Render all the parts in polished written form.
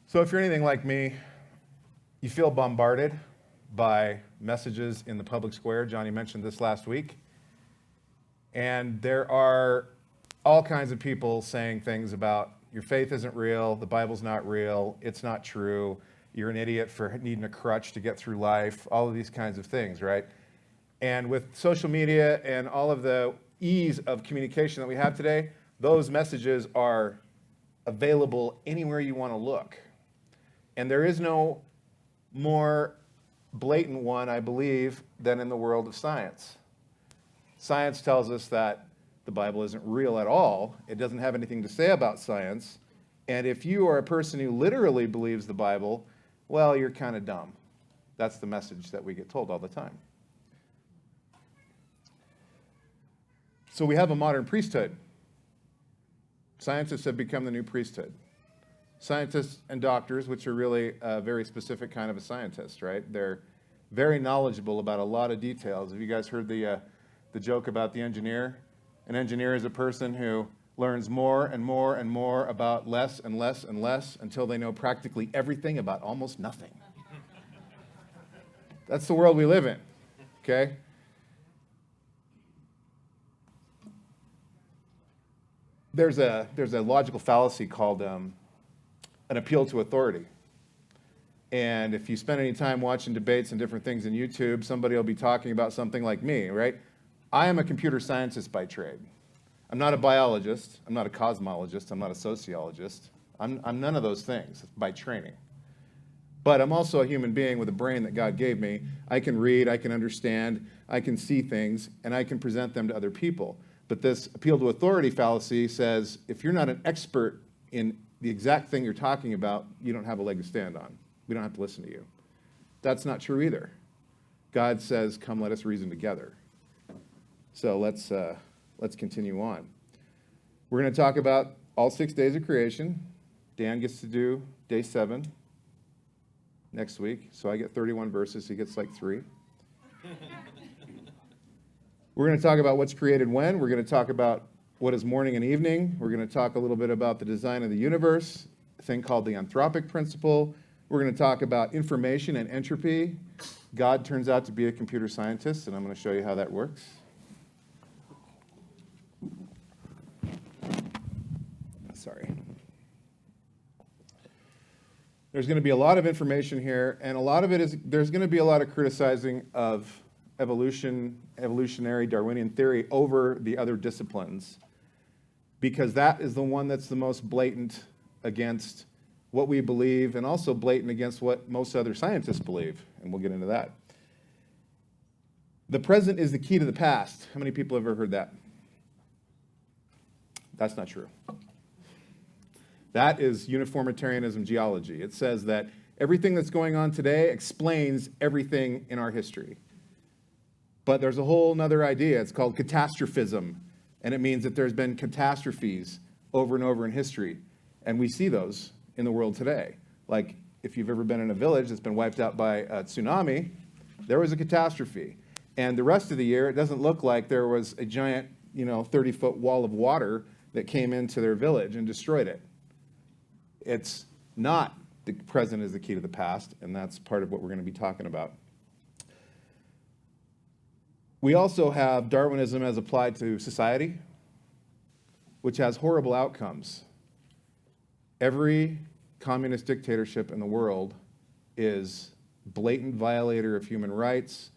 So if you're anything like me, you feel bombarded by messages in the public square. Johnny mentioned this last week. And there are all kinds of people saying things about your faith isn't real, the Bible's not real, it's not true, you're an idiot for needing a crutch to get through life, all of these kinds of things, right? And with social media and all of the ease of communication that we have today, those messages are available anywhere you want to look. And there is no more blatant one, I believe, than in the world of science. Science tells us that the Bible isn't real at all. It doesn't have anything to say about science. And if you are a person who literally believes the Bible, well, you're kind of dumb. That's the message that we get told all the time. So we have a modern priesthood. Scientists have become the new priesthood. Scientists and doctors, which are really a very specific kind of a scientist, right? They're very knowledgeable about a lot of details. Have you guys heard the joke about the engineer? An engineer is a person who learns more and more and more about less and less and less until they know practically everything about almost nothing. That's the world we live in, okay? There's a logical fallacy called an appeal to authority. And if you spend any time watching debates and different things on YouTube, somebody will be talking about something like me, right? I am a computer scientist by trade. I'm not a biologist. I'm not a cosmologist. I'm not a sociologist. I'm none of those things by training. But I'm also a human being with a brain that God gave me. I can read, I can understand, I can see things, and I can present them to other people. But this appeal to authority fallacy says if you're not an expert in the exact thing you're talking about, you don't have a leg to stand on. We don't have to listen to you. That's not true either. God says, come, let us reason together. So let's continue on. We're going to talk about all 6 days of creation. Dan gets to do day 7 next week. So I get 31 verses. He gets like 3. We're going to talk about what's created when. We're going to talk about what is morning and evening. We're going to talk a little bit about the design of the universe, a thing called the anthropic principle. We're going to talk about information and entropy. God turns out to be a computer scientist, and I'm going to show you how that works. Sorry. There's going to be a lot of information here, and a lot of it is, there's going to be a lot of criticizing of evolutionary Darwinian theory over the other disciplines, because that is the one that's the most blatant against what we believe and also blatant against what most other scientists believe, and we'll get into that. The present is the key to the past. How many people have ever heard that? That's not true. That is uniformitarianism geology. It says that everything that's going on today explains everything in our history. But there's a whole other idea. It's called catastrophism, and it means that there's been catastrophes over and over in history, and we see those in the world today. Like, if you've ever been in a village that's been wiped out by a tsunami, there was a catastrophe. And the rest of the year, it doesn't look like there was a giant, 30-foot wall of water that came into their village and destroyed it. It's not the present is the key to the past, and that's part of what we're going to be talking about. We also have Darwinism as applied to society, which has horrible outcomes. Every communist dictatorship in the world is blatant violator of human rights.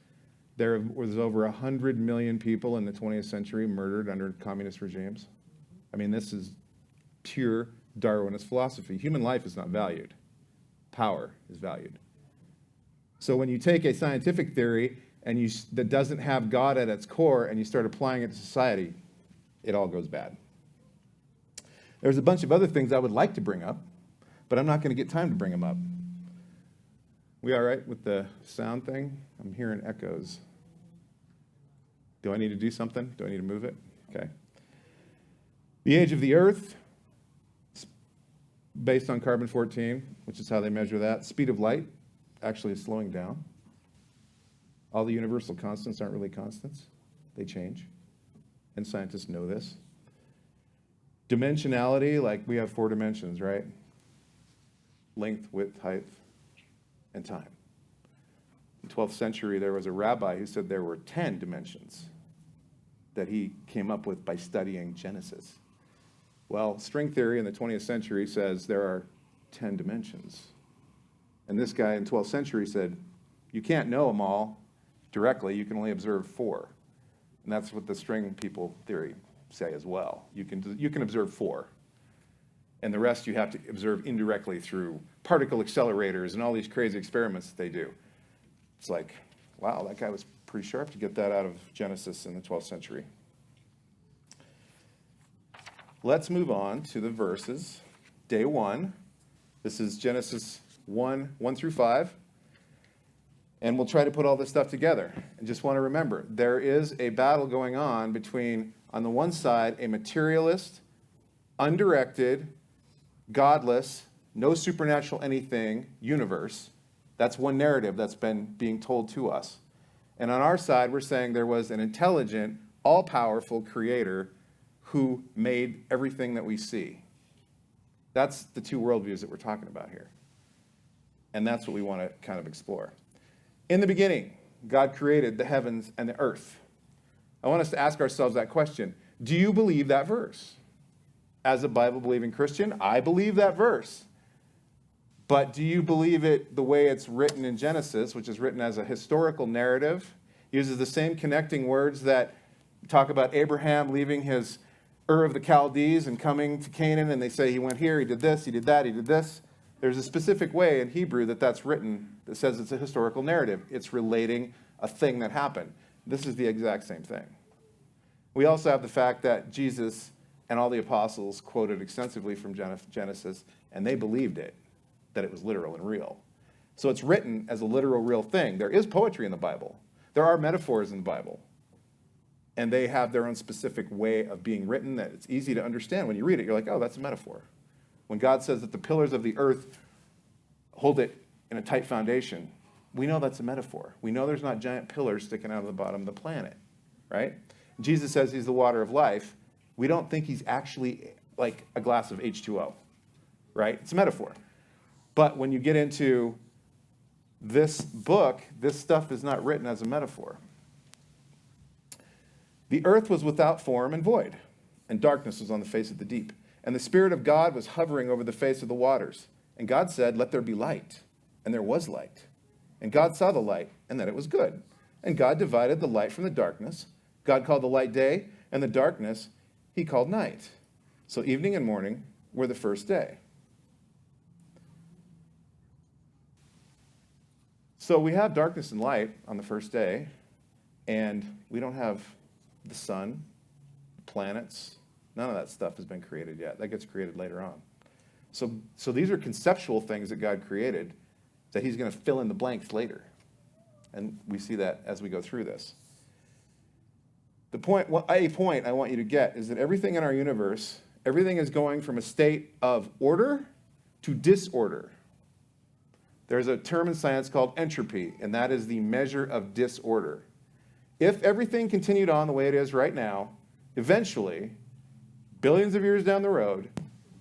There was over 100 million people in the 20th century murdered under communist regimes. I mean, this is pure Darwinist philosophy. Human life is not valued. Power is valued. So when you take a scientific theory that doesn't have God at its core and you start applying it to society, it all goes bad. There's a bunch of other things I would like to bring up, but I'm not going to get time to bring them up. We all right with the sound thing? I'm hearing echoes. Do I need to do something? Do I need to move it? Okay. The age of the Earth, based on carbon-14, which is how they measure that. Speed of light actually is slowing down. All the universal constants aren't really constants. They change. And scientists know this. Dimensionality, like we have 4 dimensions, right? length, width, height, and time. In the 12th century, there was a rabbi who said there were 10 dimensions that he came up with by studying Genesis. Well, string theory in the 20th century says there are 10 dimensions. And this guy in the 12th century said, you can't know them all directly, you can only observe 4. And that's what the string people theory say as well. You can observe 4. And the rest you have to observe indirectly through particle accelerators and all these crazy experiments that they do. It's like, wow, that guy was pretty sharp to get that out of Genesis in the 12th century. Let's move on to the verses. Day 1. This is Genesis 1 through 5. And we'll try to put all this stuff together. And just want to remember, there is a battle going on between, on the one side, a materialist, undirected, godless, no supernatural anything universe. That's one narrative that's been being told to us. And on our side, we're saying there was an intelligent, all-powerful creator who made everything that we see. That's the two worldviews that we're talking about here. And that's what we want to kind of explore. In the beginning, God created the heavens and the earth. I want us to ask ourselves that question. Do you believe that verse? As a Bible-believing Christian, I believe that verse. But do you believe it the way it's written in Genesis, which is written as a historical narrative, uses the same connecting words that talk about Abraham leaving his Ur of the Chaldees and coming to Canaan, and they say he went here, he did this, he did that, he did this. There's a specific way in Hebrew that's written that says it's a historical narrative. It's relating a thing that happened. This is the exact same thing. We also have the fact that Jesus and all the apostles quoted extensively from Genesis, and they believed it, that it was literal and real. So it's written as a literal, real thing. There is poetry in the Bible. There are metaphors in the Bible. And they have their own specific way of being written that it's easy to understand. When you read it, you're like, oh, that's a metaphor. When God says that the pillars of the earth hold it in a tight foundation, we know that's a metaphor. We know there's not giant pillars sticking out of the bottom of the planet, right? Jesus says he's the water of life. We don't think he's actually like a glass of H2O, right? It's a metaphor. But when you get into this book, this stuff is not written as a metaphor. The earth was without form and void, and darkness was on the face of the deep. And the Spirit of God was hovering over the face of the waters. And God said, let there be light. And there was light. And God saw the light, and that it was good. And God divided the light from the darkness. God called the light day, and the darkness he called night. So evening and morning were the first day. So we have darkness and light on the first day, and we don't have the sun, planets. None of that stuff has been created yet. That gets created later on. So these are conceptual things that God created that he's going to fill in the blanks later. And we see that as we go through this. A point I want you to get is that everything in our universe, everything is going from a state of order to disorder. There's a term in science called entropy, and that is the measure of disorder. If everything continued on the way it is right now, eventually, billions of years down the road,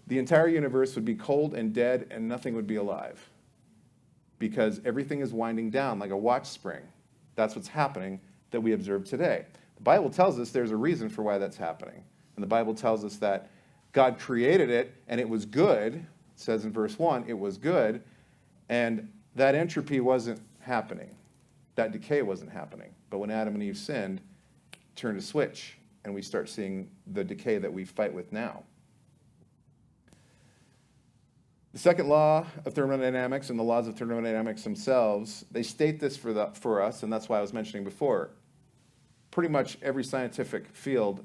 the entire universe would be cold and dead and nothing would be alive. Because everything is winding down like a watch spring. That's what's happening that we observe today. The Bible tells us there's a reason for why that's happening. And the Bible tells us that God created it and it was good. It says in verse 1, it was good. And that entropy wasn't happening. That decay wasn't happening. But when Adam and Eve sinned, turned a switch. And we start seeing the decay that we fight with now. The second law of thermodynamics and the laws of thermodynamics themselves, they state this for us, and that's why I was mentioning before. Pretty much every scientific field,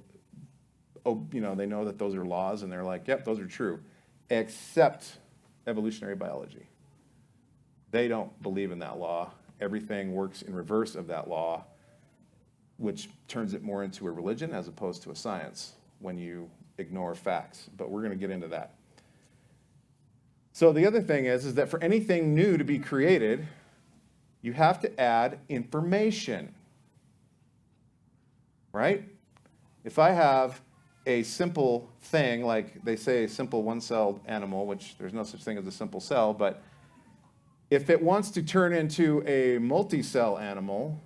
they know that those are laws, and they're like, yep, those are true, except evolutionary biology. They don't believe in that law. Everything works in reverse of that law, which turns it more into a religion as opposed to a science when you ignore facts. But we're going to get into that. So the other thing is that for anything new to be created, you have to add information. Right? If I have a simple thing, like they say a simple one-celled animal, which there's no such thing as a simple cell, but if it wants to turn into a multi-cell animal,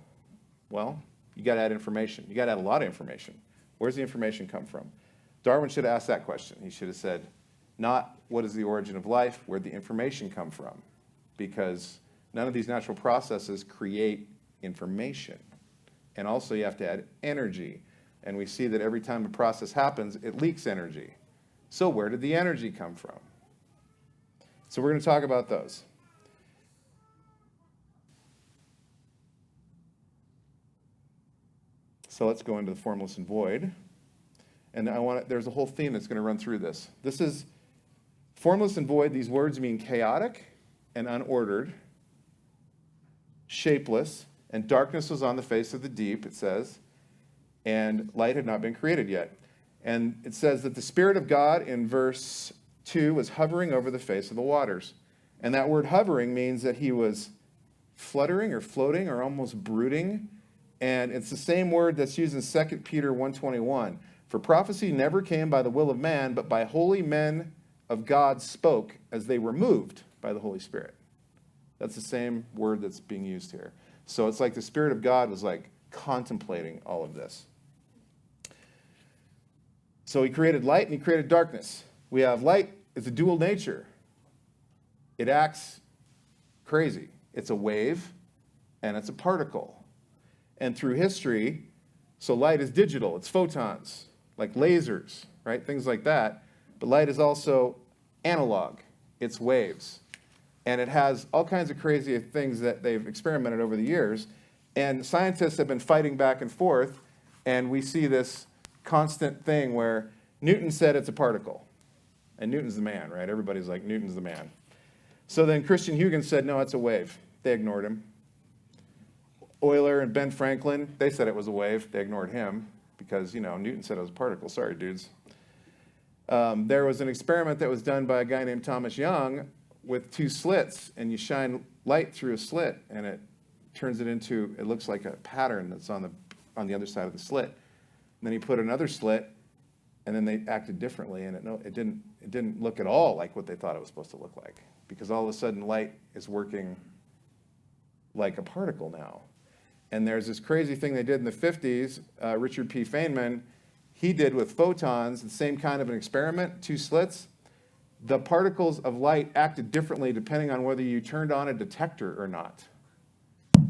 well, you got to add information. You got to add a lot of information. Where's the information come from? Darwin should have asked that question. He should have said, not what is the origin of life, where'd the information come from? Because none of these natural processes create information. And also you have to add energy. And we see that every time a process happens, it leaks energy. So where did the energy come from? So we're going to talk about those. So let's go into the formless and void. And there's a whole theme that's going to run through this. This is formless and void. These words mean chaotic and unordered, shapeless, and darkness was on the face of the deep, it says, and light had not been created yet. And it says that the Spirit of God in verse 2 was hovering over the face of the waters. And that word hovering means that he was fluttering or floating or almost brooding. And it's the same word that's used in 2 Peter 1:21. For prophecy never came by the will of man, but by holy men of God spoke as they were moved by the Holy Spirit. That's the same word that's being used here. So it's like the Spirit of God was like contemplating all of this. So he created light and he created darkness. We have light, it's a dual nature. It acts crazy. It's a wave and it's a particle. And through history, so light is digital, it's photons, like lasers, right? Things like that. But light is also analog, it's waves. And it has all kinds of crazy things that they've experimented over the years. And scientists have been fighting back and forth, and we see this constant thing where Newton said it's a particle. And Newton's the man, right? Everybody's like, Newton's the man. So then Christian Huygens said, no, it's a wave. They ignored him. Euler and Ben Franklin, they said it was a wave. They ignored him because, Newton said it was a particle. Sorry, dudes. There was an experiment that was done by a guy named Thomas Young with two slits, and you shine light through a slit, and it turns it into, it looks like a pattern that's on the other side of the slit. And then he put another slit, and then they acted differently, and it didn't look at all like what they thought it was supposed to look like, because all of a sudden light is working like a particle now. And there's this crazy thing they did in the 50s. Richard P. Feynman, he did with photons the same kind of an experiment, two slits. The particles of light acted differently depending on whether you turned on a detector or not.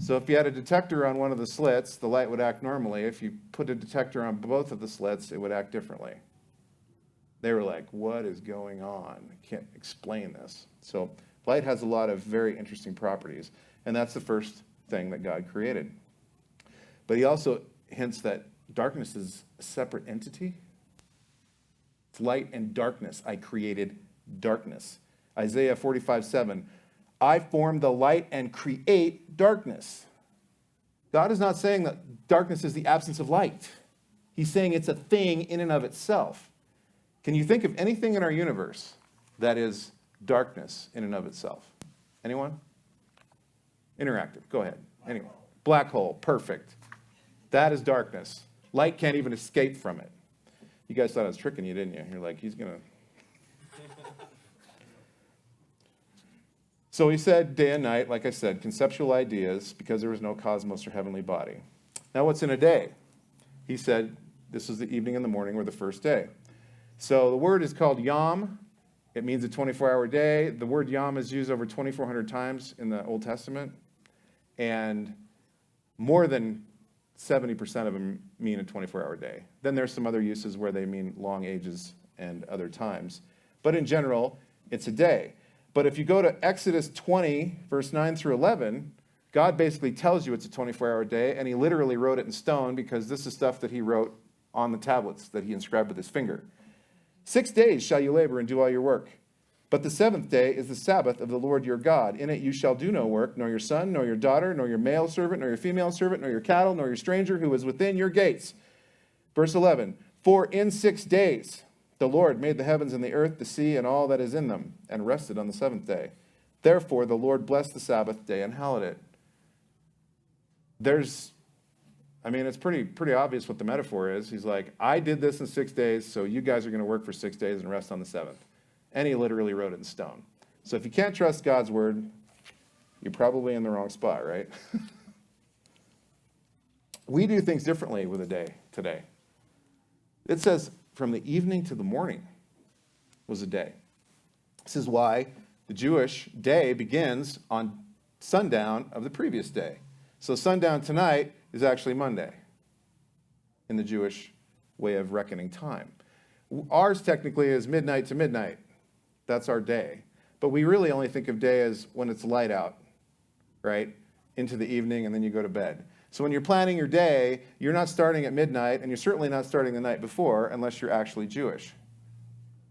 So if you had a detector on one of the slits, the light would act normally. If you put a detector on both of the slits, it would act differently. They were like, what is going on? I can't explain this. So light has a lot of very interesting properties, and that's the first thing that God created. But he also hints that darkness is a separate entity. It's light and darkness. I created darkness. Isaiah 45:7. I form the light and create darkness. God is not saying that darkness is the absence of light. He's saying it's a thing in and of itself. Can you think of anything in our universe that is darkness in and of itself? Anyone? Interactive. Go ahead. Anyone? Black hole. Perfect. That is darkness. Light can't even escape from it. You guys thought I was tricking you, didn't you? You're like, he's going to... So he said day and night, like I said, conceptual ideas, because there was no cosmos or heavenly body. Now what's in a day? He said this was the evening and the morning were the first day. So the word is called yom. It means a 24-hour day. The word yom is used over 2,400 times in the Old Testament. And more than 70% of them mean a 24-hour day. Then there's some other uses where they mean long ages and other times. But in general, it's a day. But if you go to Exodus 20, verse 9 through 11, God basically tells you it's a 24-hour day, and he literally wrote it in stone because this is stuff that he wrote on the tablets that he inscribed with his finger. 6 days shall you labor and do all your work. But the seventh day is the Sabbath of the Lord your God. In it you shall do no work, nor your son, nor your daughter, nor your male servant, nor your female servant, nor your cattle, nor your stranger who is within your gates. Verse 11, for in 6 days the Lord made the heavens and the earth, the sea, and all that is in them, and rested on the seventh day. Therefore the Lord blessed the Sabbath day and hallowed it. There's I mean, it's pretty obvious what the metaphor is. He's like, I did this in 6 days, so you guys are going to work for 6 days and rest on the seventh. And he literally wrote it in stone. So if you can't trust God's word, you're probably in the wrong spot, right? We do things differently with a day today. It says from the evening to the morning was a day. This is why the Jewish day begins on sundown of the previous day. So sundown tonight is actually Monday in the Jewish way of reckoning time. Ours technically is midnight to midnight. That's our day. But we really only think of day as when it's light out, right? Into the evening, and then you go to bed. So when you're planning your day, you're not starting at midnight, and you're certainly not starting the night before unless you're actually Jewish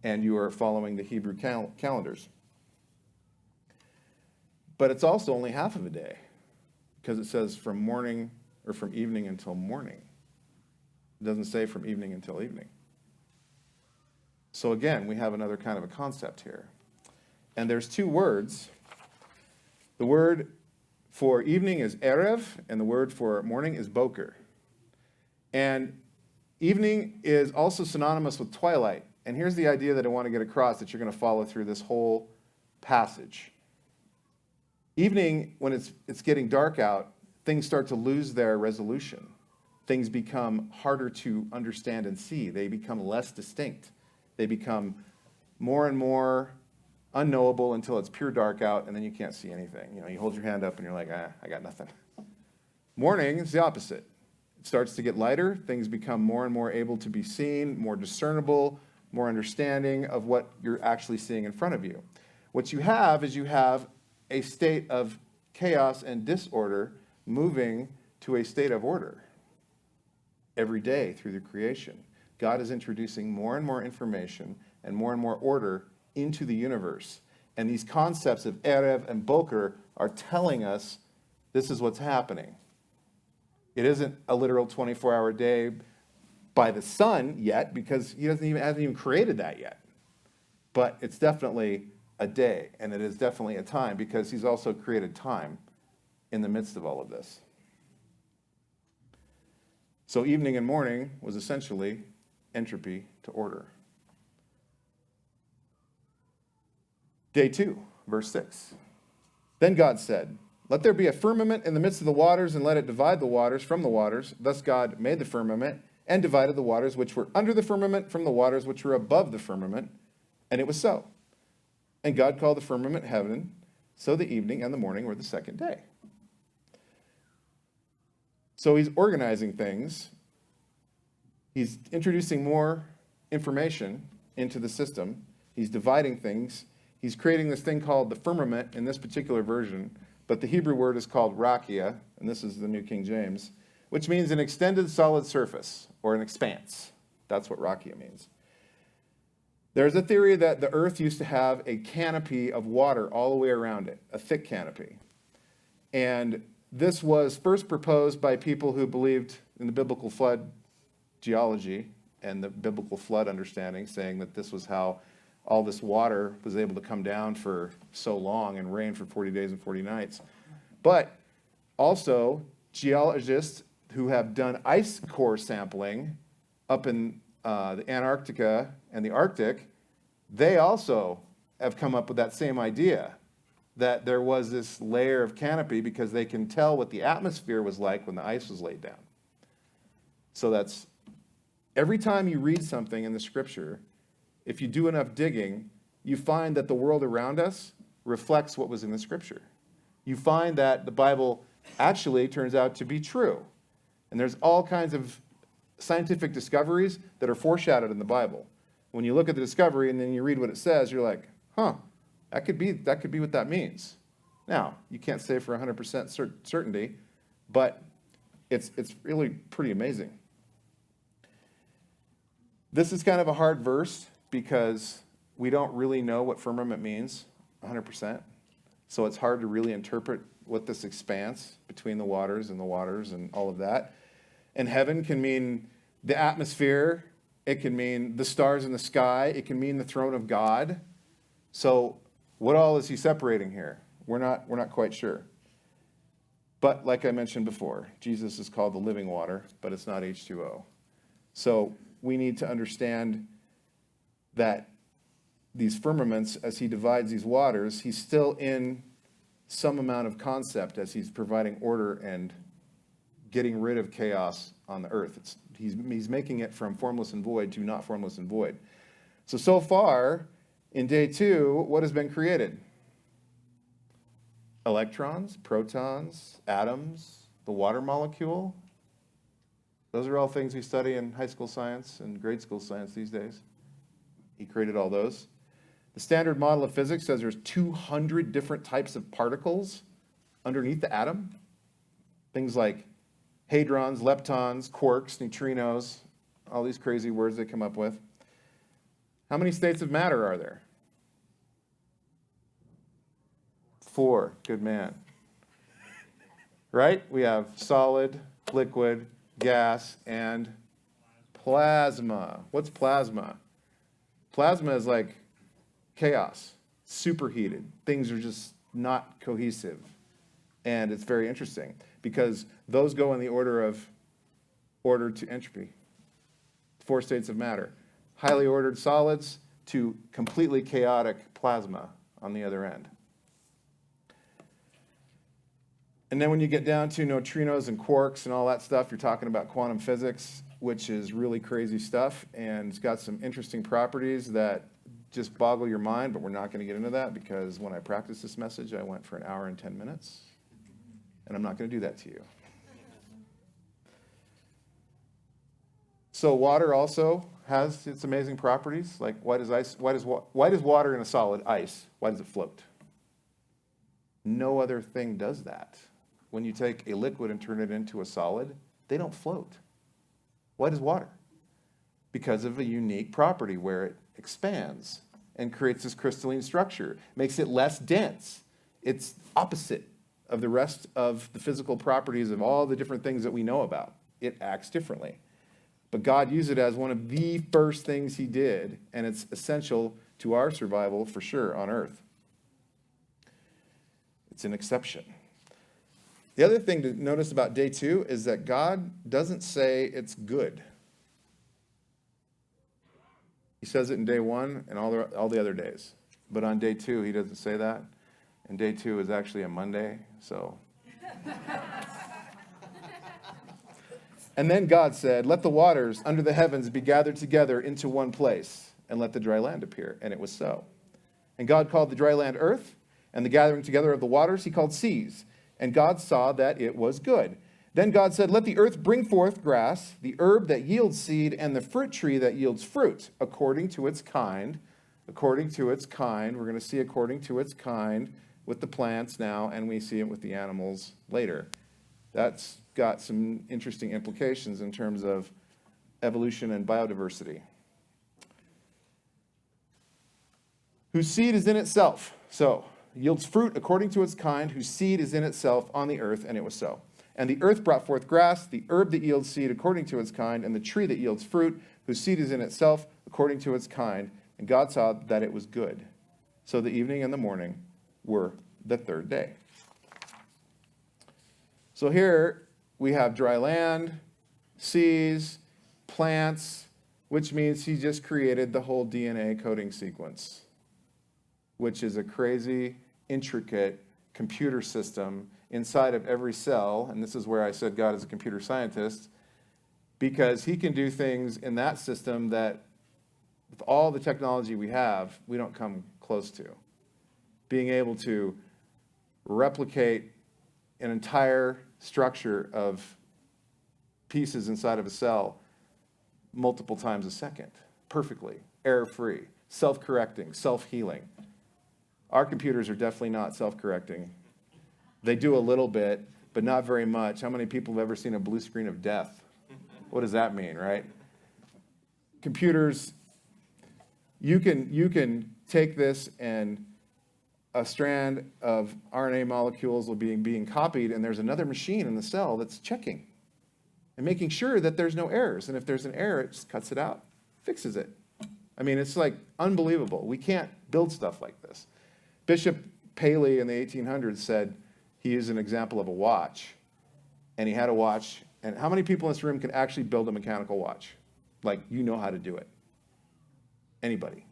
and you are following the Hebrew calendars. But it's also only half of a day because it says from morning or from evening until morning. It doesn't say from evening until evening. So again, we have another kind of a concept here. And there's two words. The word for evening is erev, and the word for morning is boker. And evening is also synonymous with twilight. And here's the idea that I want to get across that you're going to follow through this whole passage. Evening, when it's getting dark out, things start to lose their resolution. Things become harder to understand and see. They become less distinct. They become more and more unknowable until it's pure dark out, and then you can't see anything. You know, you hold your hand up and you're like, I got nothing. Morning is the opposite. It starts to get lighter. Things become more and more able to be seen, more discernible, more understanding of what you're actually seeing in front of you. What you have is you have a state of chaos and disorder moving to a state of order every day through the creation. God is introducing more and more information and more order into the universe. And these concepts of Erev and Boker are telling us this is what's happening. It isn't a literal 24-hour day by the sun yet, because he hasn't even created that yet. But it's definitely a day, and it is definitely a time, because he's also created time in the midst of all of this. So evening and morning was essentially entropy to order. Day 2, verse 6. Then God said, "Let there be a firmament in the midst of the waters, and let it divide the waters from the waters." Thus God made the firmament and divided the waters which were under the firmament from the waters which were above the firmament. And it was so. And God called the firmament heaven. So the evening and the morning were the second day. So he's organizing things. He's introducing more information into the system. He's dividing things. He's creating this thing called the firmament in this particular version. But the Hebrew word is called rakia, and this is the New King James, which means an extended solid surface or an expanse. That's what rakia means. There's a theory that the earth used to have a canopy of water all the way around it, a thick canopy. And this was first proposed by people who believed in the biblical flood geology and the biblical flood understanding, saying that this was how all this water was able to come down for so long and rain for 40 days and 40 nights. But also, geologists who have done ice core sampling up in the Antarctica and the Arctic, they also have come up with that same idea, that there was this layer of canopy because they can tell what the atmosphere was like when the ice was laid down. So that's, every time you read something in the scripture, if you do enough digging, you find that the world around us reflects what was in the scripture. You find that the Bible actually turns out to be true. And there's all kinds of scientific discoveries that are foreshadowed in the Bible. When you look at the discovery and then you read what it says, you're like, that could be what that means. Now, you can't say for 100% certainty, but it's really pretty amazing. This is kind of a hard verse because we don't really know what firmament means 100%. So it's hard to really interpret what this expanse between the waters and all of that. And heaven can mean the atmosphere. It can mean the stars in the sky. It can mean the throne of God. So what all is he separating here? We're not quite sure. But like I mentioned before, Jesus is called the living water, but it's not H2O. So we need to understand that these firmaments, as he divides these waters, he's still in some amount of concept as he's providing order and getting rid of chaos on the earth. He's making it from formless and void to not formless and void. So far, in day 2, what has been created? Electrons, protons, atoms, the water molecule. Those are all things we study in high school science and grade school science these days. He created all those. The standard model of physics says there's 200 different types of particles underneath the atom. Things like hadrons, leptons, quarks, neutrinos, all these crazy words they come up with. How many states of matter are there? 4. Good man. Right? We have solid, liquid, gas, and plasma. What's plasma? Plasma is like chaos, superheated. Things are just not cohesive. And it's very interesting because those go in the order to entropy. 4 states of matter. Highly ordered solids to completely chaotic plasma on the other end. And then when you get down to neutrinos and quarks and all that stuff, you're talking about quantum physics, which is really crazy stuff, and it's got some interesting properties that just boggle your mind, but we're not going to get into that because when I practiced this message, I went for 1 hour and 10 minutes, and I'm not going to do that to you. So water also has its amazing properties. Like why does water in a solid ice, why does it float? No other thing does that. When you take a liquid and turn it into a solid, they don't float. Why does water? Because of a unique property where it expands and creates this crystalline structure, makes it less dense. It's opposite of the rest of the physical properties of all the different things that we know about. It acts differently. But God used it as one of the first things he did, and it's essential to our survival for sure on earth. It's an exception. The other thing to notice about day 2 is that God doesn't say it's good. He says it in day 1 and all the other days. But on day 2, he doesn't say that. And day 2 is actually a Monday, so. And then God said, let the waters under the heavens be gathered together into one place, and let the dry land appear. And it was so. And God called the dry land earth, and the gathering together of the waters he called seas. And God saw that it was good. Then God said, let the earth bring forth grass, the herb that yields seed, and the fruit tree that yields fruit, according to its kind. According to its kind. We're going to see according to its kind with the plants now, and we see it with the animals later. That's got some interesting implications in terms of evolution and biodiversity. Whose seed is in itself. So, yields fruit according to its kind, whose seed is in itself on the earth, and it was so. And the earth brought forth grass, the herb that yields seed according to its kind, and the tree that yields fruit, whose seed is in itself according to its kind. And God saw that it was good. So the evening and the morning were the 3rd day. So here we have dry land, seas, plants, which means he just created the whole DNA coding sequence, which is a crazy, intricate computer system inside of every cell. And this is where I said God is a computer scientist, because he can do things in that system that with all the technology we have, we don't come close to. Being able to replicate an entire structure of pieces inside of a cell multiple times a second, perfectly, error-free, self-correcting, self-healing. Our computers are definitely not self-correcting. They do a little bit, but not very much. How many people have ever seen a blue screen of death? What does that mean, right? Computers, you can take this and a strand of RNA molecules will be being copied, and there's another machine in the cell that's checking and making sure that there's no errors. And if there's an error, it just cuts it out, fixes it. I mean, it's like unbelievable. We can't build stuff like this. Bishop Paley in the 1800s said he used an example of a watch. And he had a watch. And how many people in this room can actually build a mechanical watch? Like, you know how to do it. Anybody?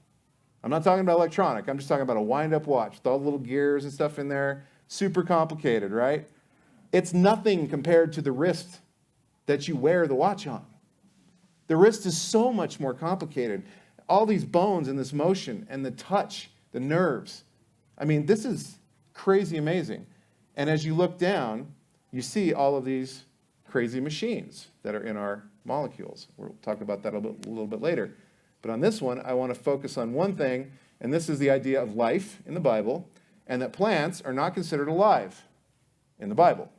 I'm not talking about electronic. I'm just talking about a wind-up watch with all the little gears and stuff in there. Super complicated, right? It's nothing compared to the wrist that you wear the watch on. The wrist is so much more complicated. All these bones and this motion and the touch, the nerves. I mean, this is crazy amazing. And as you look down, you see all of these crazy machines that are in our molecules. We'll talk about that a little bit later. But on this one, I want to focus on one thing, and this is the idea of life in the Bible, and that plants are not considered alive in the Bible.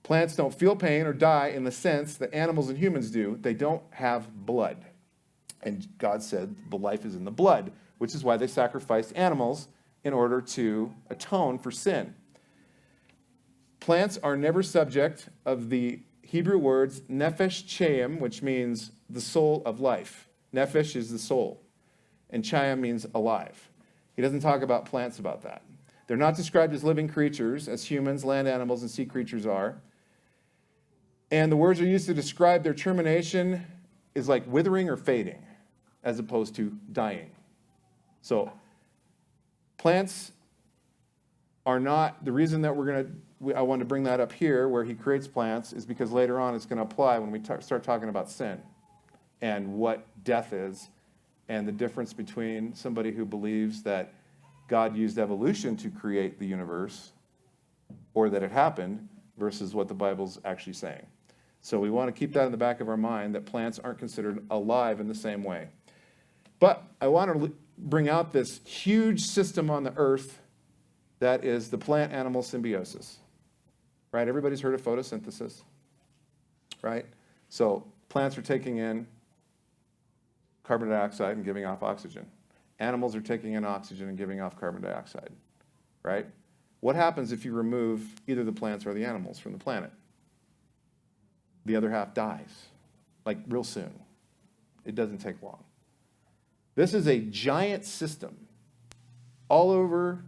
Plants don't feel pain or die in the sense that animals and humans do. They don't have blood. And God said the life is in the blood, which is why they sacrificed animals in order to atone for sin. Plants are never subject of the Hebrew words nefesh chaim, which means the soul of life. Nefesh is the soul, and chaim means alive. He doesn't talk about plants about that. They're not described as living creatures, as humans, land animals, and sea creatures are. And the words are used to describe their termination is like withering or fading, as opposed to dying. So, plants are not, the reason that I want to bring that up here, where he creates plants, is because later on it's going to apply when we start talking about sin and what death is, and the difference between somebody who believes that God used evolution to create the universe, or that it happened, versus what the Bible's actually saying. So we want to keep that in the back of our mind, that plants aren't considered alive in the same way. But I want to bring out this huge system on the earth that is the plant-animal symbiosis. Right? Everybody's heard of photosynthesis. Right? So plants are taking in carbon dioxide and giving off oxygen. Animals are taking in oxygen and giving off carbon dioxide. Right? What happens if you remove either the plants or the animals from the planet? The other half dies, like real soon. It doesn't take long. This is a giant system all over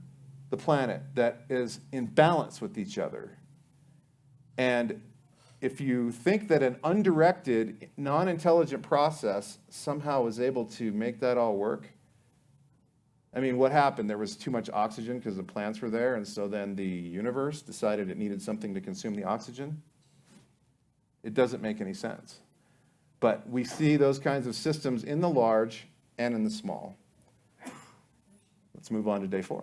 the planet that is in balance with each other. And if you think that an undirected, non-intelligent process somehow was able to make that all work, I mean, what happened? There was too much oxygen because the plants were there, and so then the universe decided it needed something to consume the oxygen? It doesn't make any sense. But we see those kinds of systems in the large and in the small. Let's move on to day 4.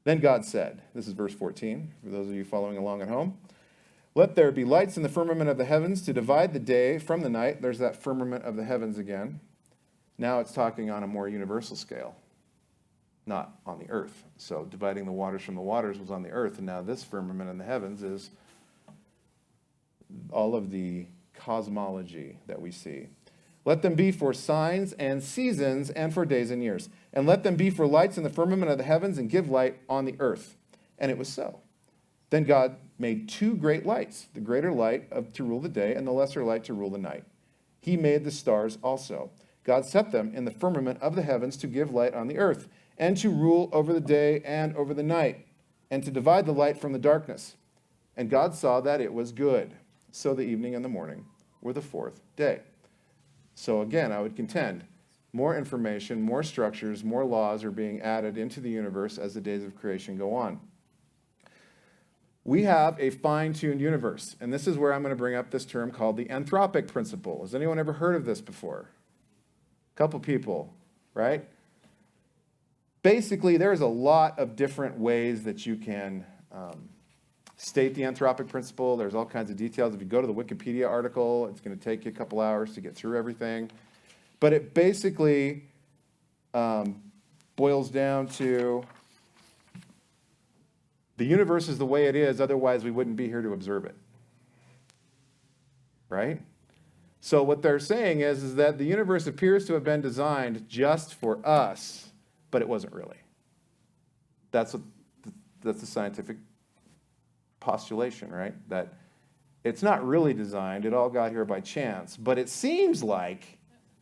Then God said, this is verse 14, for those of you following along at home, "Let there be lights in the firmament of the heavens to divide the day from the night." There's that firmament of the heavens again. Now it's talking on a more universal scale, not on the earth. So dividing the waters from the waters was on the earth, and now this firmament in the heavens is all of the cosmology that we see. "Let them be for signs and seasons and for days and years. And let them be for lights in the firmament of the heavens and give light on the earth." And it was so. Then God made 2 great lights, the greater light to rule the day and the lesser light to rule the night. He made the stars also. God set them in the firmament of the heavens to give light on the earth, and to rule over the day and over the night, and to divide the light from the darkness. And God saw that it was good. So the evening and the morning were the 4th day. So again, I would contend, more information, more structures, more laws are being added into the universe as the days of creation go on. We have a fine-tuned universe, and this is where I'm going to bring up this term called the anthropic principle. Has anyone ever heard of this before? A couple people, right? Basically, there's a lot of different ways that you can state the anthropic principle. There's all kinds of details. If you go to the Wikipedia article, it's going to take you a couple hours to get through everything. But it basically boils down to the universe is the way it is, otherwise we wouldn't be here to observe it. Right? So what they're saying is that the universe appears to have been designed just for us, but it wasn't really. That's the scientific postulation, right? That it's not really designed. It all got here by chance. But it seems like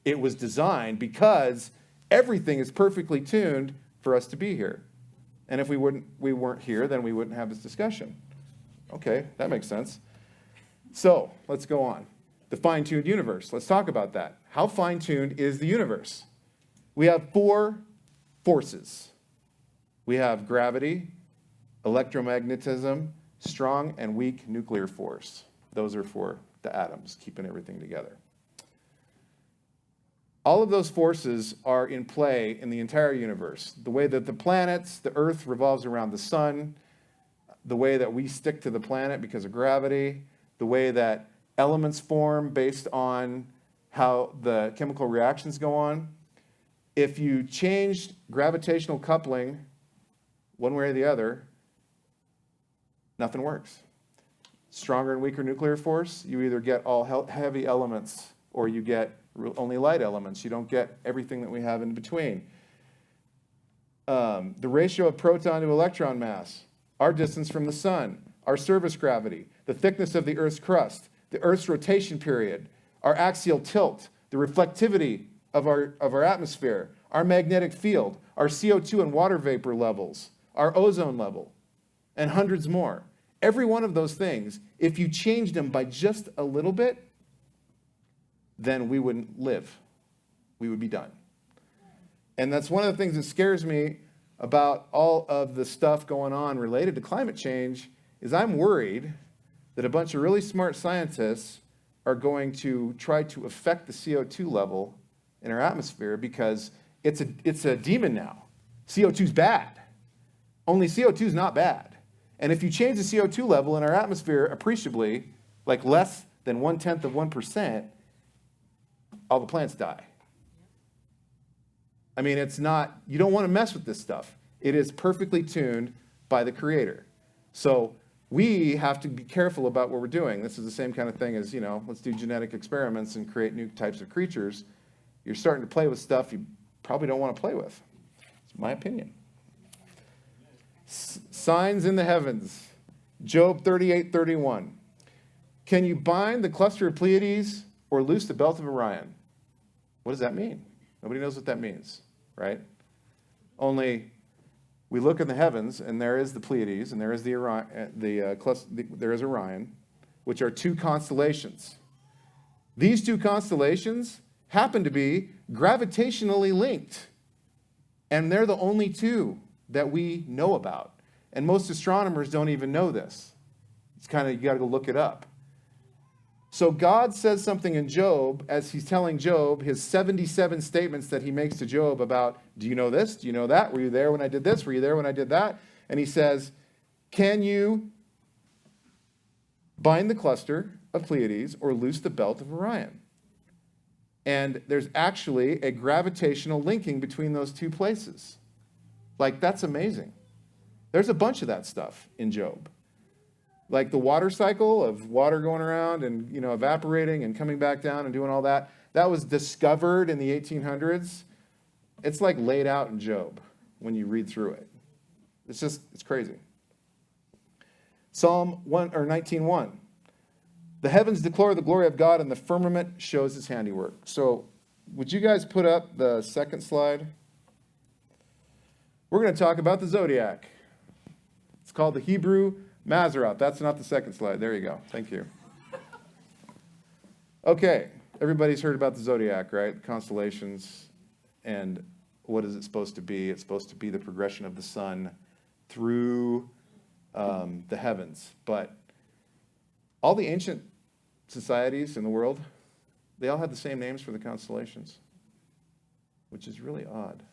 it was designed because everything is perfectly tuned for us to be here. And if we weren't here, then we wouldn't have this discussion. Okay, that makes sense. So let's go on. The fine-tuned universe. Let's talk about that. How fine-tuned is the universe? We have 4 forces. We have gravity, electromagnetism, strong and weak nuclear force. Those are for the atoms, keeping everything together. All of those forces are in play in the entire universe. The way that the planets, the Earth revolves around the sun, the way that we stick to the planet because of gravity, the way that elements form based on how the chemical reactions go on. If you changed gravitational coupling one way or the other, nothing works. Stronger and weaker nuclear force, you either get all heavy elements or you get only light elements. You don't get everything that we have in between. The ratio of proton to electron mass, our distance from the sun, our surface gravity, the thickness of the Earth's crust, the Earth's rotation period, our axial tilt, the reflectivity of our atmosphere, our magnetic field, our CO2 and water vapor levels, our ozone level, and hundreds more. Every one of those things, if you changed them by just a little bit, then we wouldn't live. We would be done. And that's one of the things that scares me about all of the stuff going on related to climate change is I'm worried that a bunch of really smart scientists are going to try to affect the CO2 level in our atmosphere because it's a demon now. CO2 is bad. Only CO2 is not bad. And if you change the CO2 level in our atmosphere appreciably, like less than 0.1%, all the plants die. I mean, it's not, you don't want to mess with this stuff. It is perfectly tuned by the Creator. So we have to be careful about what we're doing. This is the same kind of thing as, let's do genetic experiments and create new types of creatures. You're starting to play with stuff you probably don't want to play with. It's my opinion. Signs in the heavens. Job 38:31. Can you bind the cluster of Pleiades or loose the belt of Orion? What does that mean? Nobody knows what that means, right? Only we look in the heavens, and there is the Pleiades, and there is there is Orion, which are 2 constellations. These 2 constellations happen to be gravitationally linked, and they're the only 2 that we know about. And most astronomers don't even know this. It's kind of, you got to go look it up. So God says something in Job as he's telling Job his 77 statements that he makes to Job about, do you know this? Do you know that? Were you there when I did this? Were you there when I did that? And he says, can you bind the cluster of Pleiades or loose the belt of Orion? And there's actually a gravitational linking between those 2 places. Like, that's amazing. There's a bunch of that stuff in Job. Like the water cycle of water going around and, evaporating and coming back down and doing all that. That was discovered in the 1800s. It's like laid out in Job when you read through it. It's crazy. Psalm 19:1. The heavens declare the glory of God and the firmament shows his handiwork. So would you guys put up the second slide? We're going to talk about the zodiac. It's called the Hebrew Mazzaroth. That's not the second slide. There you go. Thank you. Okay. Everybody's heard about the zodiac, right? Constellations. And what is it supposed to be? It's supposed to be the progression of the sun through the heavens. But all the ancient societies in the world, they all had the same names for the constellations, which is really odd.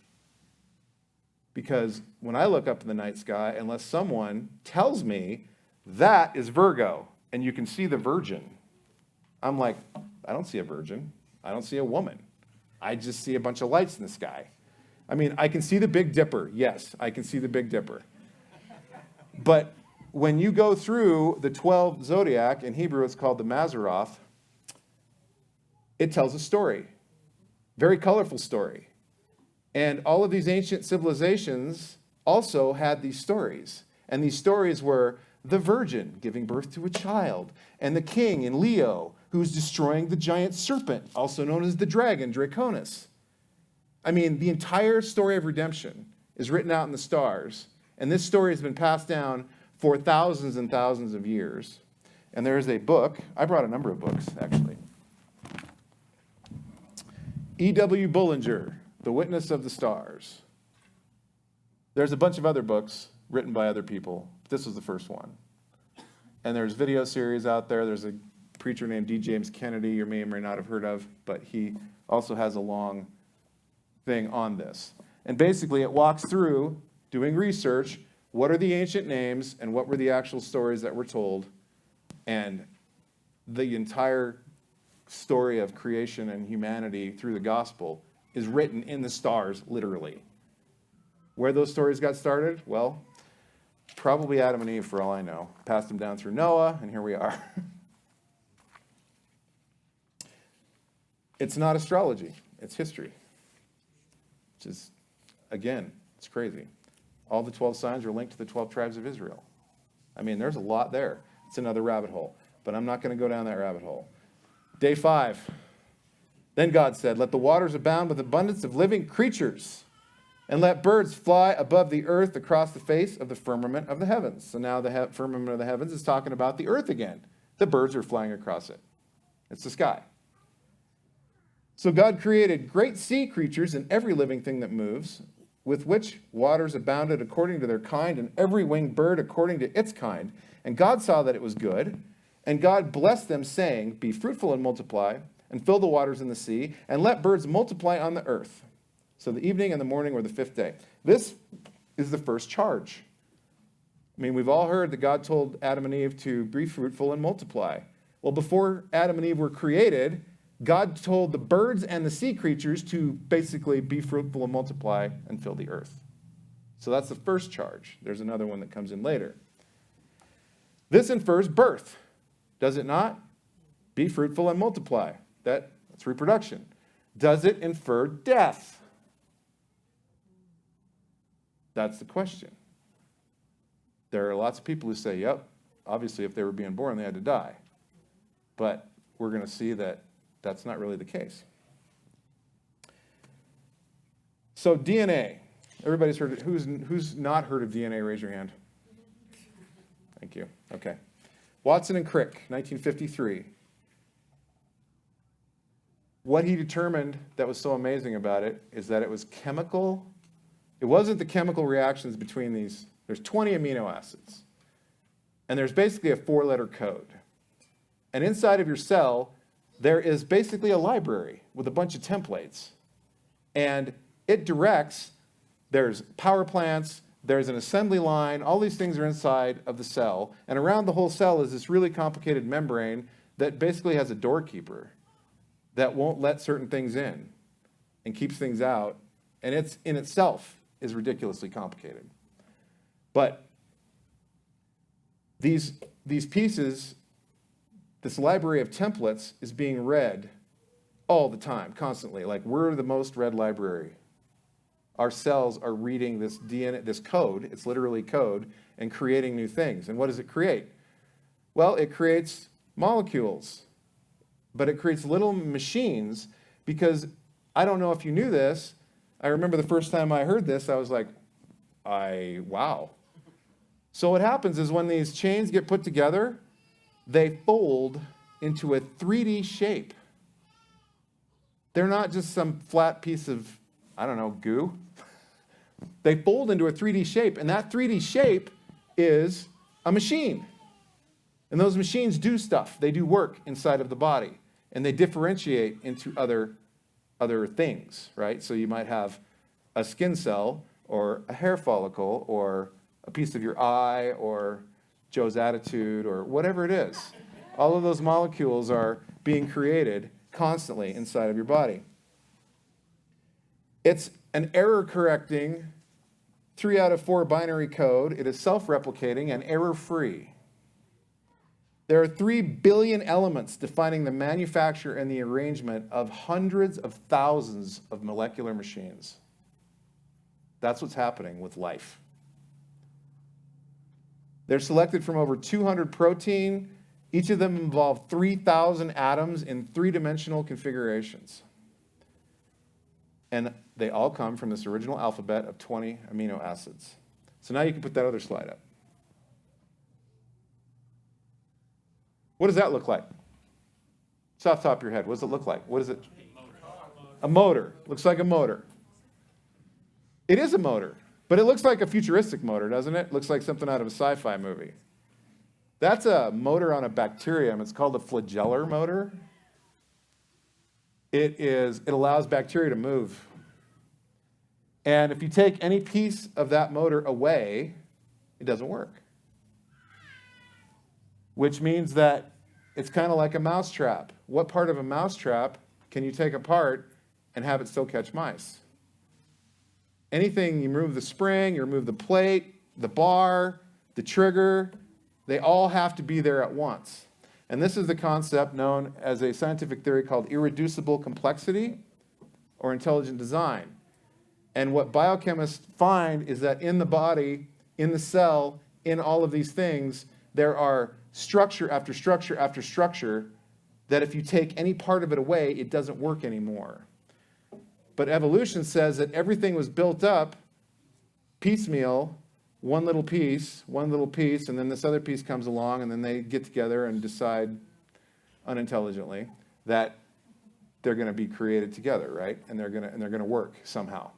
Because when I look up in the night sky, unless someone tells me that is Virgo, and you can see the Virgin, I'm like, I don't see a virgin. I don't see a woman. I just see a bunch of lights in the sky. I mean, I can see the Big Dipper. Yes, I can see the Big Dipper. But when you go through the 12 zodiac, in Hebrew it's called the Mazzaroth, it tells a story. Very colorful story. And all of these ancient civilizations also had these stories. And these stories were the virgin giving birth to a child, and the king in Leo who's destroying the giant serpent, also known as the dragon, Draconis. I mean, the entire story of redemption is written out in the stars, And this story has been passed down for thousands and thousands of years. And there is a book. I brought a number of books, actually. E.W. Bullinger, The Witness of the Stars. There's a bunch of other books written by other people. This was the first one. And there's video series out there. There's a preacher named D. James Kennedy you may or may not have heard of, but he also has a long thing on this. And basically it walks through doing research, what are the ancient names and what were the actual stories that were told, and the entire story of creation and humanity through the gospel is written in the stars, literally. Where those stories got started? Well, probably Adam and Eve, for all I know. Passed them down through Noah, and here we are. It's not astrology, it's history. Which is, again, it's crazy. All the 12 signs are linked to the 12 tribes of Israel. I mean, there's a lot there. It's another rabbit hole, but I'm not going to go down that rabbit hole. Day 5. Then God said, let the waters abound with abundance of living creatures, and let birds fly above the earth across the face of the firmament of the heavens. So now the firmament of the heavens is talking about the earth again. The birds are flying across it. It's the sky. So God created great sea creatures and every living thing that moves, with which waters abounded according to their kind, and every winged bird according to its kind. And God saw that it was good. And God blessed them, saying, be fruitful and multiply, and fill the waters in the sea, and let birds multiply on the earth. So the evening and the morning were the 5th day. This is the first charge. I mean, we've all heard that God told Adam and Eve to be fruitful and multiply. Well, before Adam and Eve were created, God told the birds and the sea creatures to basically be fruitful and multiply and fill the earth. So that's the first charge. There's another one that comes in later. This infers birth, does it not? Be fruitful and multiply. That's reproduction. Does it infer death? That's the question. There are lots of people who say, yep, obviously if they were being born, they had to die. But we're going to see that that's not really the case. So DNA. Everybody's heard it. Who's not heard of DNA? Raise your hand. Thank you. Okay. Watson and Crick, 1953. What he determined that was so amazing about it is that it was chemical. It wasn't the chemical reactions between these. There's 20 amino acids. And there's basically a 4-letter code. And inside of your cell, there is basically a library with a bunch of templates. And it directs, there's power plants, there's an assembly line, all these things are inside of the cell. And around the whole cell is this really complicated membrane that basically has a doorkeeper that won't let certain things in and keeps things out. And it's in itself is ridiculously complicated. But these pieces, this library of templates is being read all the time, constantly. Like, we're the most read library. Our cells are reading this DNA, this code, it's literally code, and creating new things. And what does it create? Well, it creates molecules, but it creates little machines, because I don't know if you knew this. I remember the first time I heard this, I was like, wow. So what happens is when these chains get put together, they fold into a 3D shape. They're not just some flat piece of, goo. They fold into a 3D shape, and that 3D shape is a machine. And those machines do stuff. They do work inside of the body, and they differentiate into other things, right? So you might have a skin cell, or a hair follicle, or a piece of your eye, or Joe's attitude, or whatever it is. All of those molecules are being created constantly inside of your body. It's an error-correcting 3 out of 4 binary code. It is self-replicating and error-free. There are 3 billion elements defining the manufacture and the arrangement of hundreds of thousands of molecular machines. That's what's happening with life. They're selected from over 200 protein. Each of them involve 3,000 atoms in 3-dimensional configurations. And they all come from this original alphabet of 20 amino acids. So now you can put that other slide up. What does that look like? It's off the top of your head. What does it look like? What is it? A motor. Looks like a motor. It is a motor, but it looks like a futuristic motor, doesn't it? Looks like something out of a sci-fi movie. That's a motor on a bacterium. It's called a flagellar motor. It allows bacteria to move. And if you take any piece of that motor away, it doesn't work. Which means that it's kind of like a mousetrap. What part of a mousetrap can you take apart and have it still catch mice? Anything, you remove the spring, you remove the plate, the bar, the trigger, they all have to be there at once. And this is the concept known as a scientific theory called irreducible complexity or intelligent design. And what biochemists find is that in the body, in the cell, in all of these things, there are structure after structure after structure that if you take any part of it away, it doesn't work anymore. But evolution says that everything was built up piecemeal, one little piece, and then this other piece comes along, and then they get together and decide unintelligently that they're going to be created together, right? And they're going to work somehow.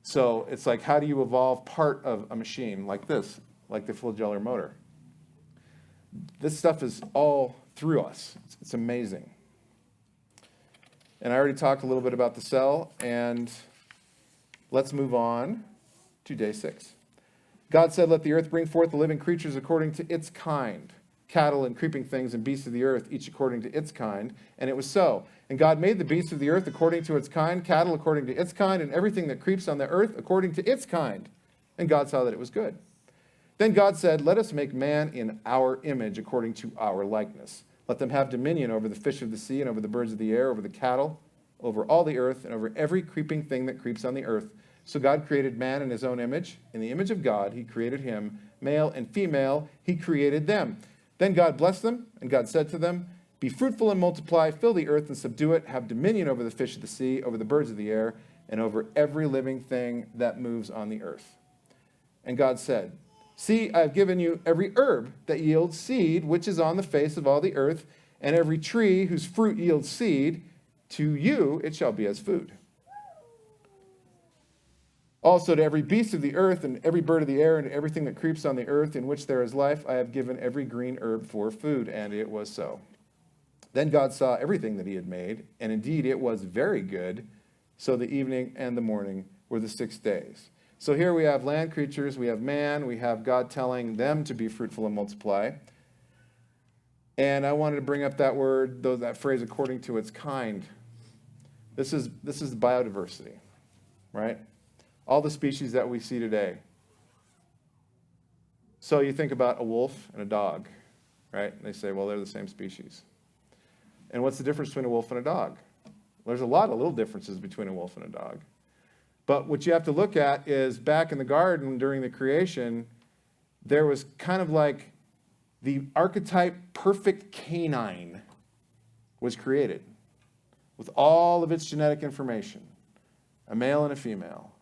So it's like, how do you evolve part of a machine like this, like the flagellar motor? This stuff is all through us. It's amazing. And I already talked a little bit about the cell, and let's move on to day 6. God said, "Let the earth bring forth the living creatures according to its kind, cattle and creeping things and beasts of the earth, each according to its kind." And it was so. And God made the beasts of the earth according to its kind, cattle according to its kind, and everything that creeps on the earth according to its kind. And God saw that it was good. Then God said, "Let us make man in our image according to our likeness. Let them have dominion over the fish of the sea and over the birds of the air, over the cattle, over all the earth, and over every creeping thing that creeps on the earth." So God created man in his own image. In the image of God, he created him. Male and female, he created them. Then God blessed them, and God said to them, "Be fruitful and multiply, fill the earth and subdue it, have dominion over the fish of the sea, over the birds of the air, and over every living thing that moves on the earth." And God said, "See, I have given you every herb that yields seed, which is on the face of all the earth, and every tree whose fruit yields seed, to you it shall be as food. Also to every beast of the earth and every bird of the air and everything that creeps on the earth in which there is life, I have given every green herb for food." And it was so. Then God saw everything that he had made, and indeed it was very good. So the evening and the morning were the 6 days. So here we have land creatures, we have man, we have God telling them to be fruitful and multiply. And I wanted to bring up that word, that phrase, according to its kind. This is biodiversity, right? All the species that we see today. So you think about a wolf and a dog, right? And they say, well, they're the same species. And what's the difference between a wolf and a dog? There's a lot of little differences between a wolf and a dog. But what you have to look at is back in the garden during the creation, there was kind of like the archetype perfect canine was created with all of its genetic information, a male and a female.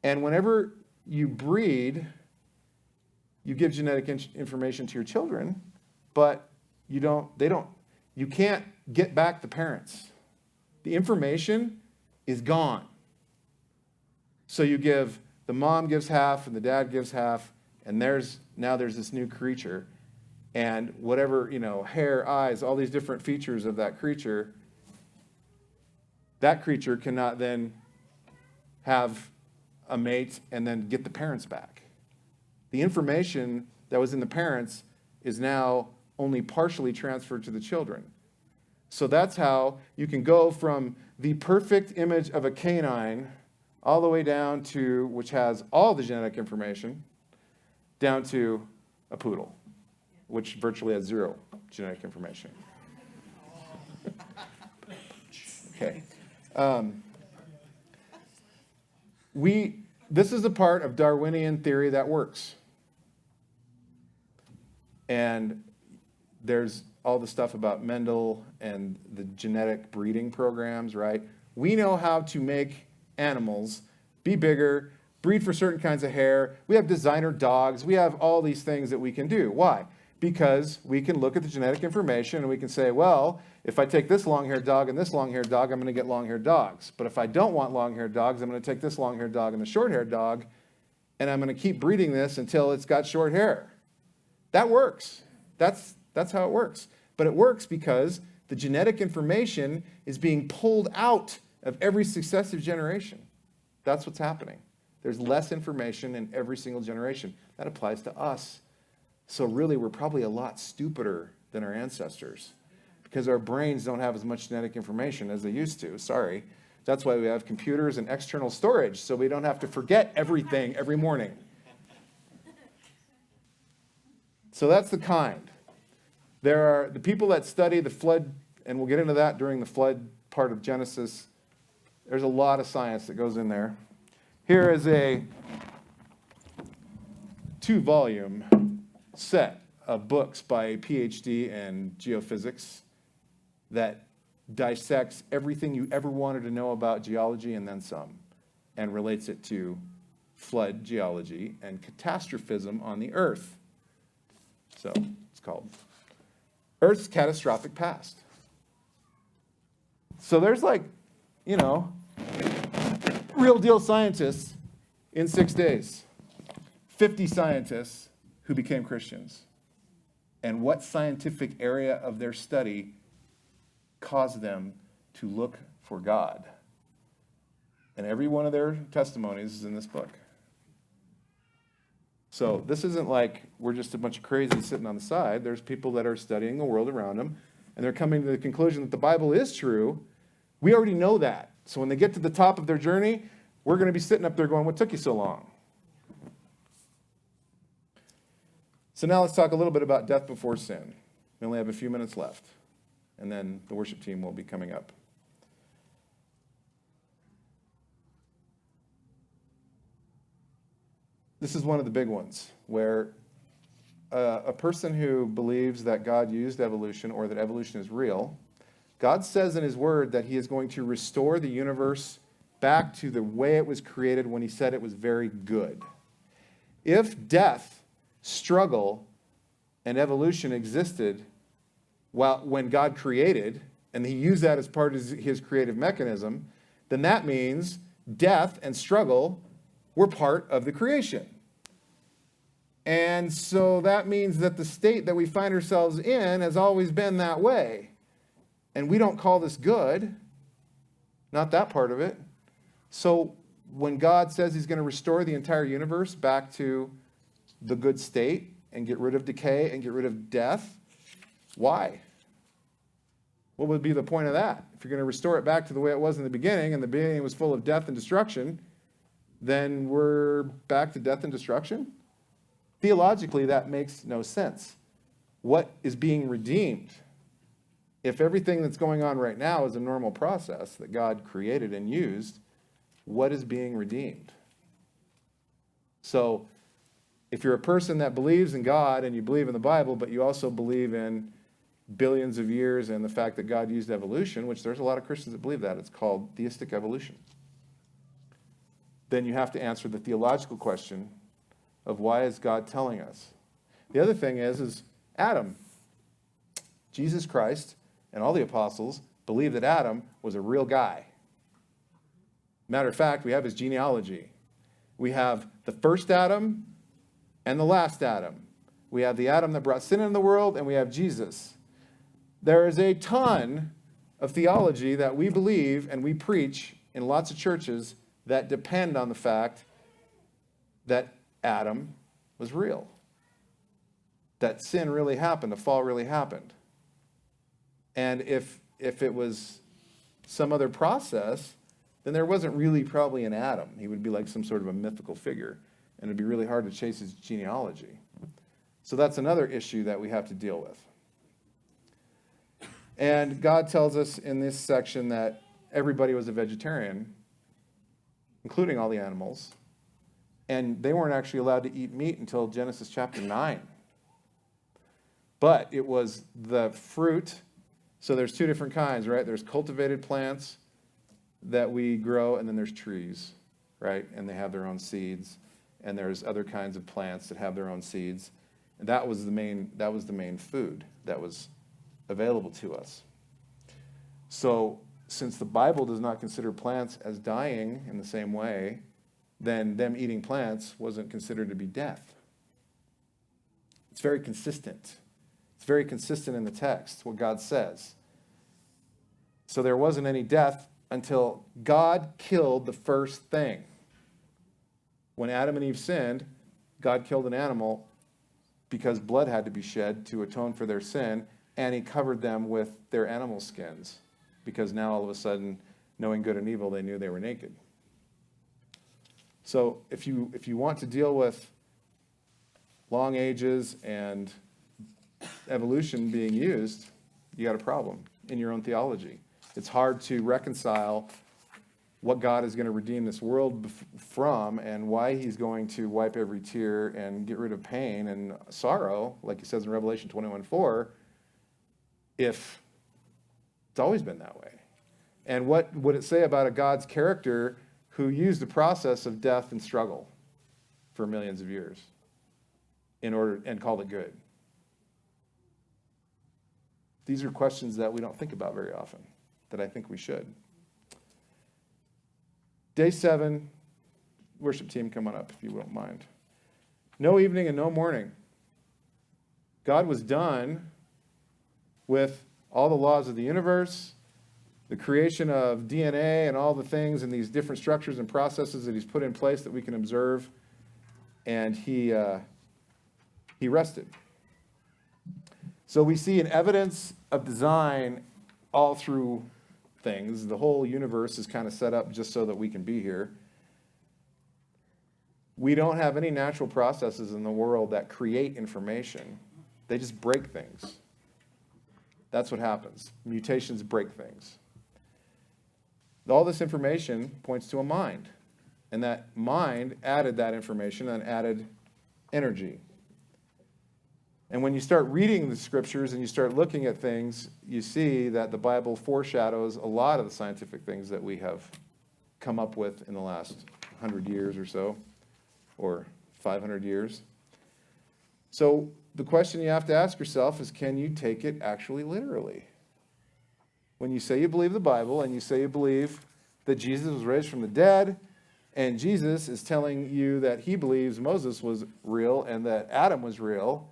And whenever you breed, you give genetic information to your children, but you can't get back the parents. The information is gone. So the mom gives half and the dad gives half, and there's this new creature. And whatever, hair, eyes, all these different features of that creature cannot then have a mate and then get the parents back. The information that was in the parents is now only partially transferred to the children. So that's how you can go from the perfect image of a canine all the way down to, which has all the genetic information, down to a poodle, which virtually has zero genetic information. Okay. This is a part of Darwinian theory that works. And there's all the stuff about Mendel and the genetic breeding programs, right? We know how to make animals be bigger, breed for certain kinds of hair. We have designer dogs. We have all these things that we can do. Why? Because we can look at the genetic information and we can say, well, if I take this long-haired dog and this long-haired dog, I'm going to get long-haired dogs. But if I don't want long-haired dogs, I'm going to take this long-haired dog and the short-haired dog, and I'm going to keep breeding this until it's got short hair. That works. That's how it works. But it works because the genetic information is being pulled out of every successive generation. That's what's happening. There's less information in every single generation. That applies to us. So really, we're probably a lot stupider than our ancestors because our brains don't have as much genetic information as they used to. Sorry. That's why we have computers and external storage, so we don't have to forget everything every morning. So that's the kind. There are the people that study the flood, and we'll get into that during the flood part of Genesis. There's a lot of science that goes in there. Here is a 2-volume set of books by a PhD in geophysics that dissects everything you ever wanted to know about geology and then some, and relates it to flood geology and catastrophism on the earth. So it's called Earth's Catastrophic Past. So there's real deal scientists in 6 days. 50 scientists who became Christians. And what scientific area of their study caused them to look for God? And every one of their testimonies is in this book. So this isn't like we're just a bunch of crazies sitting on the side. There's people that are studying the world around them, and they're coming to the conclusion that the Bible is true. We already know that. So when they get to the top of their journey, we're going to be sitting up there going, what took you so long? So now let's talk a little bit about death before sin. We only have a few minutes left, and then the worship team will be coming up. This is one of the big ones, where a person who believes that God used evolution or that evolution is real, God says in his word that he is going to restore the universe back to the way it was created when he said it was very good. If death, struggle, and evolution existed when God created, and he used that as part of his creative mechanism, then that means death and struggle were part of the creation. And so that means that the state that we find ourselves in has always been that way. And we don't call this good, not that part of it. So when God says he's going to restore the entire universe back to the good state and get rid of decay and get rid of death, why? What would be the point of that? If you're going to restore it back to the way it was in the beginning, and the beginning was full of death and destruction, then we're back to death and destruction? Theologically, that makes no sense. What is being redeemed? If everything that's going on right now is a normal process that God created and used, what is being redeemed? So, if you're a person that believes in God and you believe in the Bible, but you also believe in billions of years and the fact that God used evolution, which there's a lot of Christians that believe that, it's called theistic evolution, then you have to answer the theological question of why is God telling us? The other thing is Adam. Jesus Christ and all the apostles believed that Adam was a real guy. Matter of fact, we have his genealogy. We have the first Adam and the last Adam. We have the Adam that brought sin into the world, and we have Jesus. There is a ton of theology that we believe and we preach in lots of churches that depend on the fact that Adam was real. That sin really happened, the fall really happened. And if it was some other process, then there wasn't really probably an Adam. He would be like some sort of a mythical figure, and it'd be really hard to chase his genealogy. So that's another issue that we have to deal with. And God tells us in this section that everybody was a vegetarian, including all the animals, and they weren't actually allowed to eat meat until Genesis chapter 9. But it was the fruit. So there's two different kinds, right? There's cultivated plants that we grow, and then there's trees. right? And they have their own seeds. And there's other kinds of plants that have their own seeds. And that was the main food that was available to us. So since the Bible does not consider plants as dying in the same way, then them eating plants wasn't considered to be death. It's very consistent. It's very consistent in the text, what God says. So there wasn't any death until God killed the first thing. When Adam and Eve sinned, God killed an animal because blood had to be shed to atone for their sin, and he covered them with their animal skins, because now all of a sudden, knowing good and evil, they knew they were naked. So if you want to deal with long ages and evolution being used, you got a problem in your own theology. It's hard to reconcile what God is going to redeem this world from and why he's going to wipe every tear and get rid of pain and sorrow, like he says in Revelation 21:4, if it's always been that way. And what would it say about a God's character who used the process of death and struggle for millions of years in order and called it good? These are questions that we don't think about very often, that I think we should. Day 7, worship team, come on up if you won't mind. No evening and no morning. God was done with all the laws of the universe, the creation of DNA and all the things and these different structures and processes that he's put in place that we can observe, and he rested. So we see an evidence of design all through things. The whole universe is kind of set up just so that we can be here. We don't have any natural processes in the world that create information. They just break things. That's what happens. Mutations break things. All this information points to a mind. And that mind added that information and added energy. And when you start reading the scriptures and you start looking at things, you see that the Bible foreshadows a lot of the scientific things that we have come up with in the last 100 years or so, or 500 years. So the question you have to ask yourself is, can you take it actually literally? When you say you believe the Bible and you say you believe that Jesus was raised from the dead, and Jesus is telling you that he believes Moses was real and that Adam was real,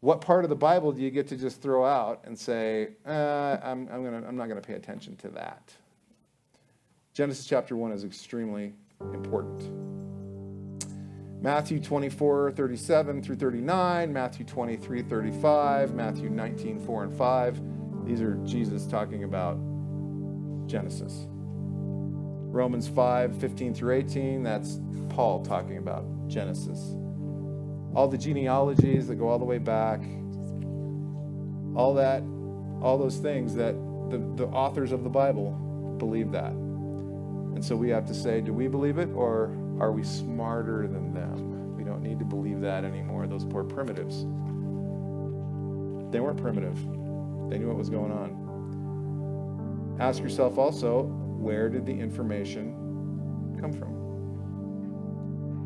what part of the Bible do you get to just throw out and say, I'm not going to pay attention to that? Genesis chapter 1 is extremely important. Matthew 24:37 through 39, Matthew 23:35, Matthew 19:4 and 5. These are Jesus talking about Genesis. Romans 5:15 through 18, that's Paul talking about Genesis. All the genealogies that go all the way back, all those things that the authors of the Bible believe that. And so we have to say, do we believe it, or are we smarter than them? We don't need to believe that anymore. Those poor primitives. They weren't primitive. They knew what was going on. Ask yourself also, where did the information come from?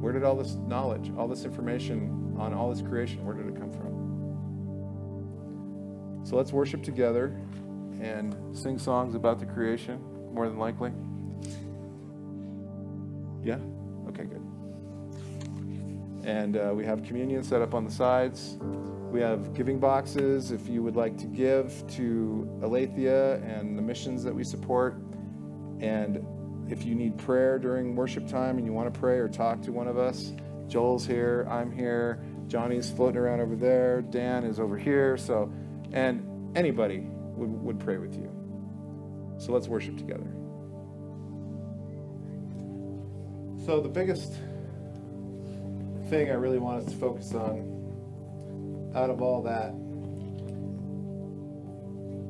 Where did all this knowledge, all this information on all this creation, where did it come from? So let's worship together and sing songs about the creation, more than likely. Yeah? Okay, good. And we have communion set up on the sides. We have giving boxes if you would like to give to Alethia and the missions that we support. And if you need prayer during worship time and you want to pray or talk to one of us, Joel's here, I'm here, Johnny's floating around over there, Dan is over here. So, and anybody would pray with you. So let's worship together. So the biggest thing I really want us to focus on out of all that,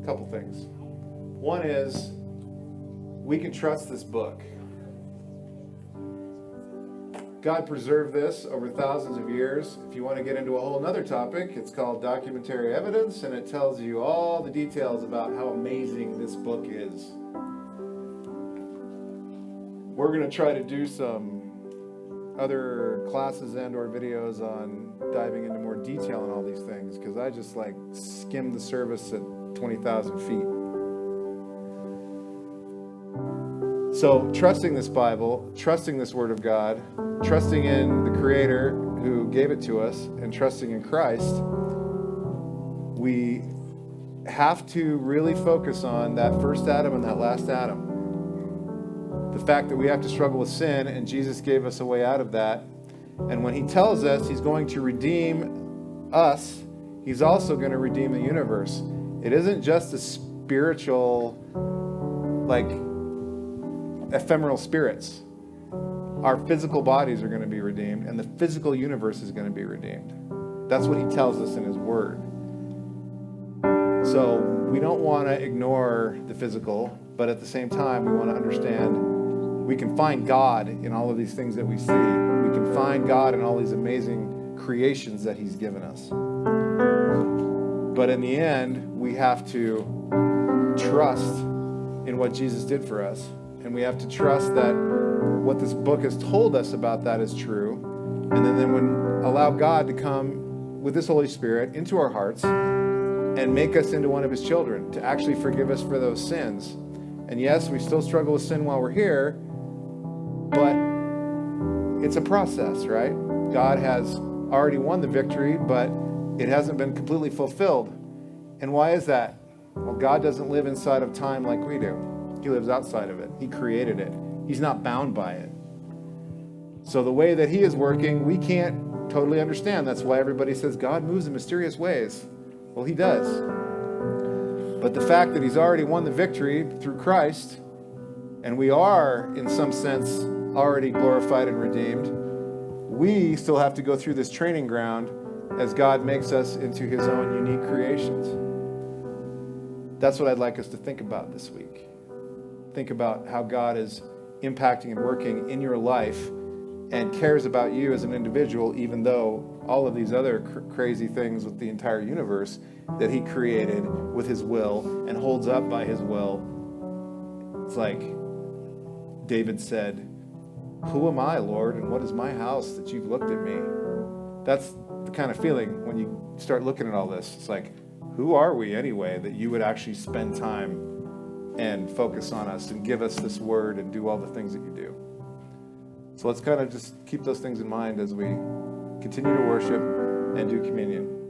a couple things. One is, we can trust this book. God preserved this over thousands of years. If you want to get into a whole other topic, it's called documentary evidence, and it tells you all the details about how amazing this book is. We're going to try to do some other classes and or videos on diving into more detail on all these things, because I just like skimmed the surface at 20,000 feet. So trusting this Bible, trusting this Word of God, trusting in the Creator who gave it to us, and trusting in Christ, we have to really focus on that first Adam and that last Adam. The fact that we have to struggle with sin, and Jesus gave us a way out of that. And when he tells us he's going to redeem us, he's also going to redeem the universe. It isn't just a spiritual, like, ephemeral spirits. Our physical bodies are going to be redeemed, and the physical universe is going to be redeemed. That's what he tells us in his word. So we don't want to ignore the physical, but at the same time, we want to understand we can find God in all of these things that we see. We can find God in all these amazing creations that he's given us. But in the end, we have to trust in what Jesus did for us. And we have to trust that what this book has told us about that is true. And then when allow God to come with his Holy Spirit into our hearts and make us into one of his children, to actually forgive us for those sins. And yes, we still struggle with sin while we're here, but it's a process, right? God has already won the victory, but it hasn't been completely fulfilled. And why is that? Well, God doesn't live inside of time like we do. He lives outside of it. He created it. He's not bound by it. So the way that he is working, we can't totally understand. That's why everybody says God moves in mysterious ways. Well, he does. But the fact that he's already won the victory through Christ, and we are, in some sense, already glorified and redeemed, we still have to go through this training ground as God makes us into his own unique creations. That's what I'd like us to think about this week. Think about how God is impacting and working in your life and cares about you as an individual, even though all of these other crazy things with the entire universe that he created with his will and holds up by his will. It's like David said, "Who am I, Lord, and what is my house that you've looked at me?" That's the kind of feeling when you start looking at all this. It's like, who are we anyway that you would actually spend time and focus on us and give us this word and do all the things that you do? So let's kind of just keep those things in mind as we continue to worship and do communion.